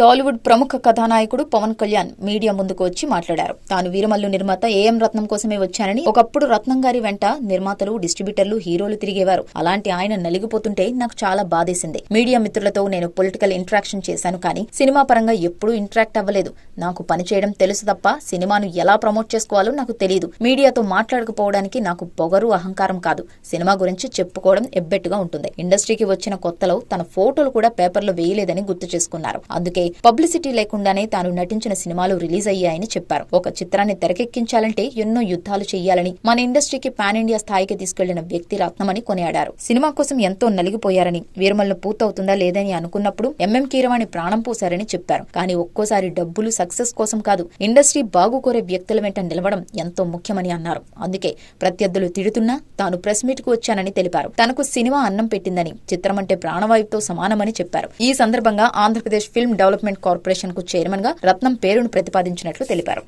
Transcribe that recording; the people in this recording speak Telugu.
టాలీవుడ్ ప్రముఖ కథానాయకుడు పవన్ కళ్యాణ్ మీడియా ముందుకు వచ్చి మాట్లాడారు. తాను వీరమల్లు నిర్మాత ఏఎం రత్నం కోసమే వచ్చానని, ఒకప్పుడు రత్నం గారి వెంట నిర్మాతలు, డిస్ట్రిబ్యూటర్లు, హీరోలు తిరిగేవారు. అలాంటి ఆయన నలిగిపోతుంటే నాకు చాలా బాధేసింది. మీడియా మిత్రులతో నేను పొలిటికల్ ఇంటరాక్షన్ చేశాను, కానీ సినిమా పరంగా ఎప్పుడూ ఇంటరాక్ట్ అవ్వలేదు. నాకు పనిచేయడం తెలుసు తప్ప సినిమాను ఎలా ప్రమోట్ చేసుకోవాలో నాకు తెలియదు. మీడియాతో మాట్లాడకపోవడానికి నాకు పొగరు, అహంకారం కాదు. సినిమా గురించి చెప్పుకోవడం ఎబ్బెట్టుగా ఉంటుంది. ఇండస్ట్రీకి వచ్చిన కొత్తలో తన ఫోటోలు కూడా పేపర్లో వేయలేదని గుర్తు చేసుకున్నారు. అందుకే పబ్లిసిటీ లేకుండానే తాను నటించిన సినిమాలు రిలీజ్ అయ్యాయని చెప్పారు. ఒక చిత్రాన్ని తెరకెక్కించాలంటే ఎన్నో యుద్ధాలు చెయ్యాలని, మన ఇండస్ట్రీకి పాన్ ఇండియా స్థాయికి తీసుకెళ్లిన వ్యక్తి రత్నమని కొనియాడారు. సినిమా కోసం ఎంతో నలిగిపోయారని, వీరమల్లు పూర్తవుతుందా లేదని అనుకున్నప్పుడు ఎంఎం కీరవాణి ప్రాణం పోశారని చెప్పారు. కానీ ఒక్కోసారి డబ్బులు సక్సెస్ కోసం కాదు, ఇండస్ట్రీ బాగుకోరే వ్యక్తుల వెంట నిలవడం ఎంతో ముఖ్యమని అన్నారు. అందుకే ప్రత్యర్థులు తిడుతున్నా తాను ప్రెస్ మీట్ కు వచ్చానని తెలిపారు. తనకు సినిమా అన్నం పెట్టిందని, చిత్రమంటే ప్రాణవాయువుతో సమానమని చెప్పారు. ఈ సందర్భంగా ఆంధ్రప్రదేశ్ ఫిల్మ్ డెవలప్మెంట్ కార్పొరేషన్ కు చైర్మన్ గా రత్నం పేరును ప్రతిపాదించినట్లు తెలిపారు.